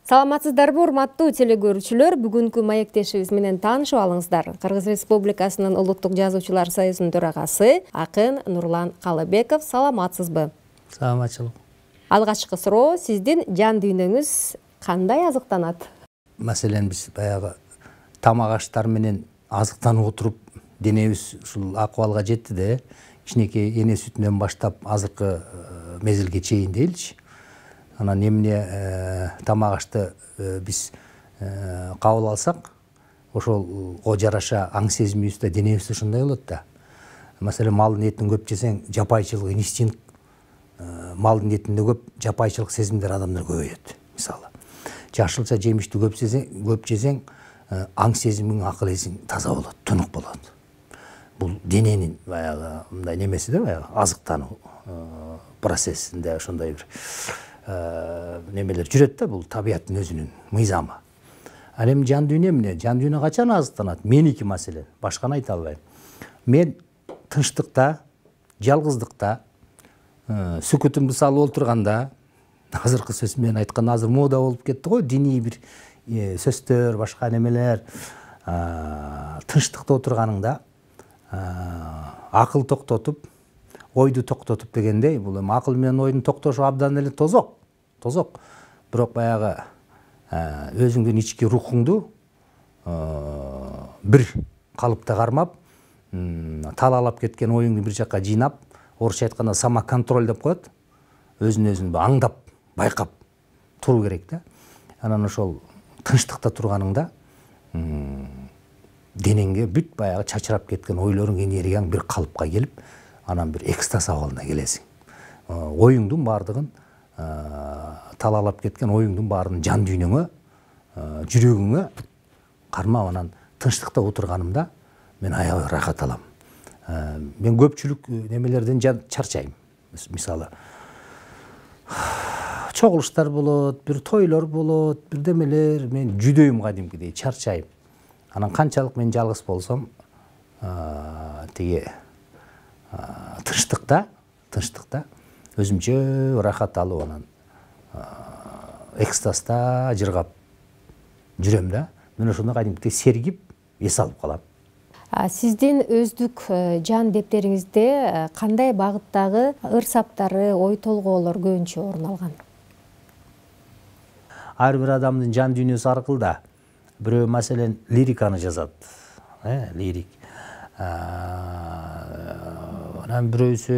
Саламатсыздарбы, урматтуу телегөрүүчүлөр, бүгүнкү маектешибиз менен таанышып алыңыздар. Кыргыз Республикасынын Улуттук Жазуучулар союзунун төрагасы акын Нурлан Калыбеков. Саламатсызбы? Саламатчылык. Алгачкы суроо, сиздин жан дүйнөңүз кандай азыктанат? Маселен биз баягы тамак аштар менен азыктанып отуруп, денебиз ушул акыбалга жетти да, кичинекей эне сүтүнөн баштап азыркы мезгилге чейин дейиличи. Анан эмне тамак ашты биз кабыл алсак, ошолго жараша аң сезимибиз да денебиз ушундай болот да. Маселен, малдын этин көп жесең, жапайчылык инстинкт, малдын этинде көп жапайчылык сезимдер адамдар көбөйөт. Мисалы, жашылча жемишти көп жесең, аң сезимиң, акыл эсиң таза болот, тунук болот. Бул дененин баягы мындай немеси да, баягы азыктануу процессинде ошондой бир немелер жүрөт да, бул табияттын өзүнүн мыйзамы. Ал эми жан дүйнө эмне? Жан дүйнө качан азыктанат? Меники маселен, башканы айта албайм. Мен тынчтыкта, жалгыздыкта, сүкүтүмдү салып отурганда, азыркы сөз менен айтканда азыр мода болуп кетти го, диний бир сөздөр, башка немелер, тынчтыкта отурганыңда акыл токтотуп, ойду токтотуп дегендей, бул эми акыл менен ойдун токтошу абдан эле тозок. Бирок баягы өзүңдүн ички рухуңду бир калыпта кармап, талаалап кеткен оюңду бир жакка жыйнап, орусча айтканда самоконтроль деп коет. Өзүн аңдап, байкап туруу керек да. Анан ошол тынчтыкта турганыңда денеңге бүт баягы чачырап кеткен ойлоруң, энергияң бир калыпка келип, анан бир экстаз абалына келесиң. Оюңдун бардыгын, талаалап кеткен оюңдун баарын жан дүйнөңө, жүрөгүңө кармап, анан тынчтыкта отурганымда мен аябай рахат алам. Мен көпчүлүк немелерден чарчайм. Мисалы, чогулуштар болот, бир тойлор болот, бир демелер, мен жүдөйм кадимкидей, чарчайм. Анан канчалык мен жалгыз болсом, тиги тынчтыкта өзүмчө рахат алып, анан экстазда жыргап жүрөм да. Мен ошондо кадимкидей сергип, эс алып калам. Сиздин өздүк жан дептериңизде кандай багыттагы ыр-саптары, ой толгоолор көбүнчө орун алган? Ар бир адамдын жан дүйнөсү аркылуу да бирөө маселен лириканы жазат, лирик. Анан бирөөсү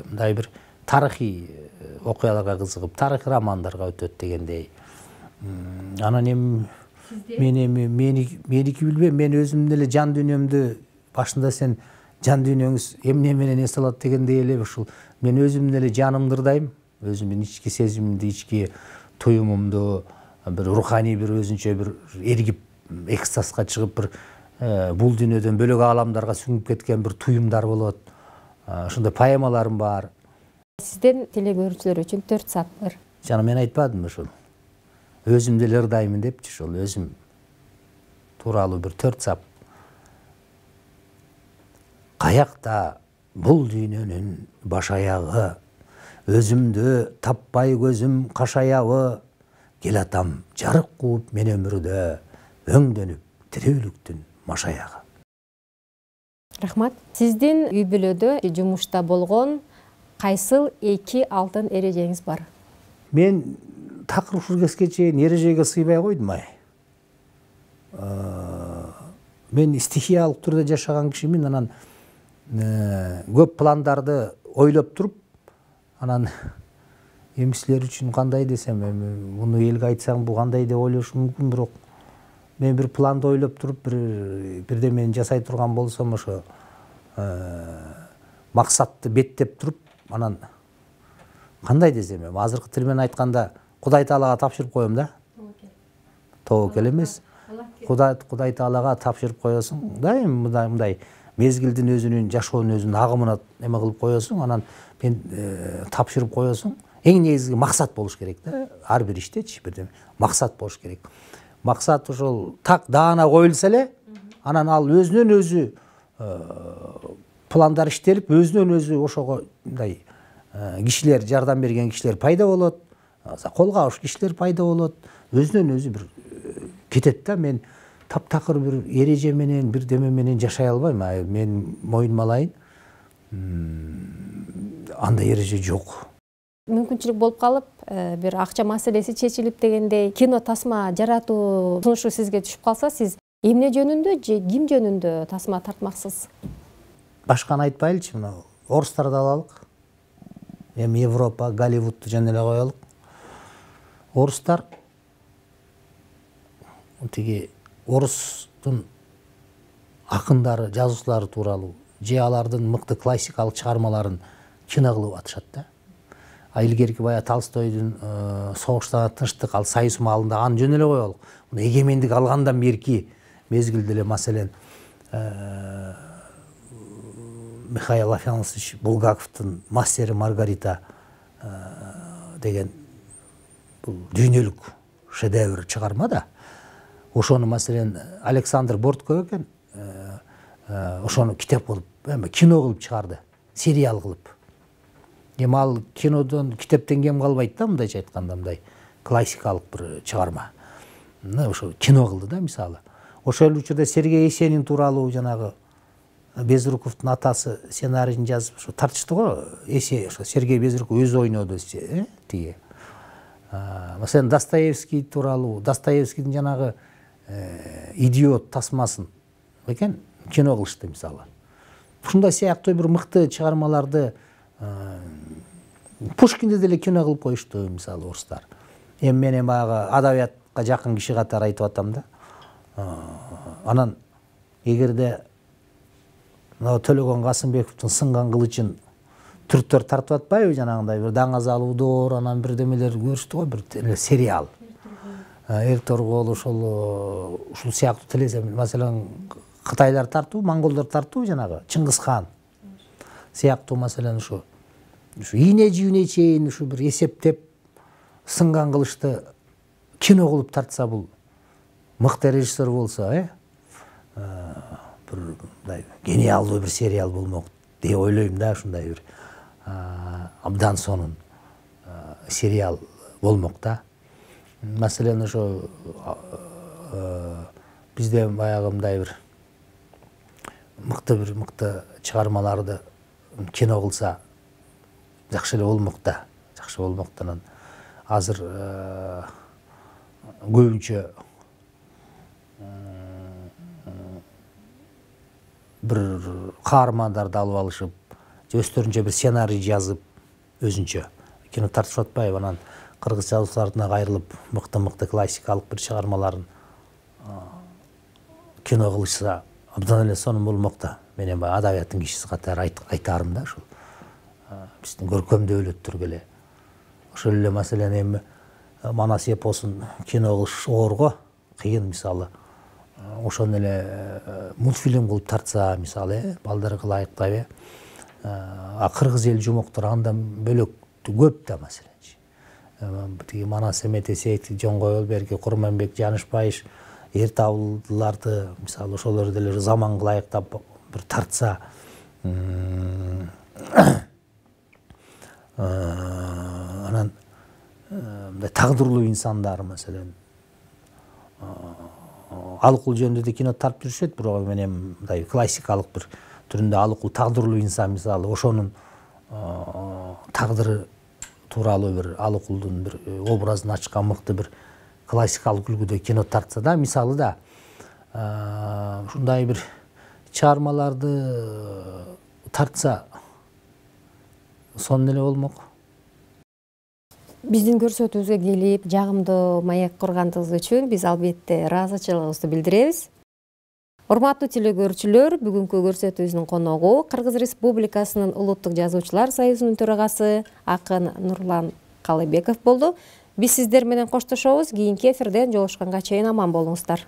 мындай бир тарыхый окуяларга кызыгып, тарыхый романдарга өтөт дегендей. Анан эми меники билбейм, мен өзүмдүн эле жан дүйнөмдү башында сен жан дүйнөңүз эмне менен эс алат дегендей эле ушул мен өзүмдүн эле жанымды ырдайм, өзүмдүн ички сезимимди, ички туюмумду, бир руханий бир өзүнчө бир эргип, экстазга чыгып, бир бул дүйнөдөн бөлөк ааламдарга сүңүп кеткен бир туюмдар болот. Ошондой поэмаларым бар. Сизден телегөрүүчүлөр үчүн 4 сат бар. Жана мен айтпадымбы ушул? Өзүмдү эле ырдаймын депчи, ошол өзүм тууралуу бир 4 сап. Каякта бул дүйнөнүн баш аягы, өзүмдү таппай көзүм кашаябы, келатам жарык кууп мен өмүрдө, өңдөнүп тирүүлүктүн машаягы. Рахмат. Сиздин үй бүлөдө жумушта болгон кайсыл 2 алтын эрежеңиз бар? Мен такыр ушул кезге чейин эрежеге сыйбай койдум ай. Мен стихиялык түрдө жашаган кишимин, анан көп пландарды ойлоп туруп, анан эми силер үчүн кандай десем, эми муну элге айтсаң бул кандай деп ойлошу мүмкүн, бирок мен бир планды ойлоп туруп, бирдемени жасай турган болсом, ошо максатты беттеп туруп, анан кандай десем, азыркы тил менен айтканда Кудай Таалага тапшырып коем да. Тобокел эмес. Кудай Таалага тапшырып коесуң да, эми мындай мезгилдин өзүнүн, жашоонун өзүнүн агымына эме кылып коесуң, анан мен тапшырып коесуң. Эң негизги максат болуш керек да. Ар бир иштечи бирдеме максат болуш керек. Максат ошол так даана коюлса эле, анан ал өзүнөн өзү пландар иштелип, өзүнөн өзү ошого мындай кишилер, жардам берген кишилер пайда болот, кол кабыш кишилер пайда болот, өзүнөн өзү бир кетет да. Мен таптакыр бир эреже менен, бир деме менен жашай албайм. Мен моюнума алайын, андай эреже жок. Мүмкүнчүлүк болуп калып, бир акча маселеси чечилип дегендей, кино тасма жаратуу сунушу сизге түшүп калса, сиз эмне жөнүндө же ким жөнүндө тасма тартмаксыз? Башканы айтпайлычы, мына орустарды алалык. Эми Европа, Голливудду жана эле коелук. Орустар тиги орустун акындары, жазуучулары тууралуу же алардын мыкты классикалык чыгармаларын кино кылып атышат да. Илгерки бая Толстойдун согуштан тынчтык, ал союз маалында аны жөн эле коелук. Мына эгемендик алгандан берки мезгилде эле маселен Михаил Афанасьевич Булгаковдун «Мастер и Маргарита» деген бул дүйнөлүк шедевр чыгарма да. Ошону маселен Александр Бортко экен, ошону китеп кылып, кино кылып чыгарды, сериал кылып. Эми ал кинодон, китептен кем калбайт да, мындайча айтканда, мындай классикалык бир чыгарма. Ошо кино кылды да, мисалы. Ошол учурда Сергей Есенин тууралуу жанагы Безруковдун атасы сценарийин жазып, ошо тартышты го. Ошо Сергей Безруков өзү ойноду тиги. Маселен Достоевский тууралуу, Достоевскийдин жанагы идиот тасмасын экен кино кылышты мисалы. Ушундай сыяктуу бир мыкты чыгармаларды Пушкинди деле кино кылып коюшту мисалы орустар. Эми мен баягы адабиятка жакын киши катары айтып атам да. Анан эгерде Төлөгөн Касымбековдун сынган кылычын түрктөр тартып атпайбы, жанагындай бир Даңазалуудор, анан бир демелер көрүштү го, бир сериал. Эр торгол ушул сыяктуу телесем, маселен Кытайлар тартуу, монголдор тартуу, жанагы Чыңгыз хан сыяктуу, маселен ушу ийне жүүнө чейин ушу бир эсептеп сынган кылычты кино кылып тартса, бул мыкты режиссер болсо, бир мындай гениалдуу бир сериал болмок деп ойлойм да. Ушундай бир абдан сонун сериал болмок да. Маселен ошо бизде баягы мындай бир мыкты чыгармаларды кино кылса жакшы эле болмок да. Жакшы болмок да. Анан азыр көбүнчө бир каармандарды алып алышып, өздөрүнчө бир сценарий жазып, өзүнчө кино тартышып атпайбы? Анан кыргыз жазуучуларына кайрылып, мыкты классикалык бир чыгармаларын кино кылышса абдан эле сонун болмок да. Мен эми адабияттын кишиси катары айтарым да, ушул биздин көркөм дөөлөттөргө эле. Ошол эле маселен эми Манас эпосун кино кылыш оор го, кыйын мисалы. Ошону эле мультфильм кылып тартса, мисалы, балдарга ылайыктап, кыргыз эл жумоктор андан бөлөк көп да, маселенчи. Тиги Манас Эметесеевди, Жоңгоелберги, Курманбек Жанышбаев, Эртабылдыларды, мисалы, ошолорду деле заманга ылайыктап бир тартса, анан мындай тагдырлуу инсандар, маселен, Алыкул жөнүндө да кино тартып жүрүшөт, бирок мен эми мындай классикалык бир түрүндө Алыкул тагдырлуу инсан, мисалы, ошонун тагдыры тууралуу бир Алыкулдун бир образын ачкан мыкты бир классикалык үлгүдө кино тартса да, мисалы да, ушундай бир чыгармаларды тартса сонун эле болмок. Биздин көрсөтүүбүзгө келип, жагымдуу маек кургандыгыңыз үчүн биз албетте ыраазычылыгыбызды билдиребиз. Урматтуу телекөрүүчүлөр, бүгүнкү көрсөтүүбүздүн коногу Кыргыз Республикасынын Улуттук жазуучулар союзунун төрагасы акын Нурлан Калыбеков болду. Биз сиздер менен коштошобуз. Кийинки эфирден жолугушканга чейин аман болуңуздар.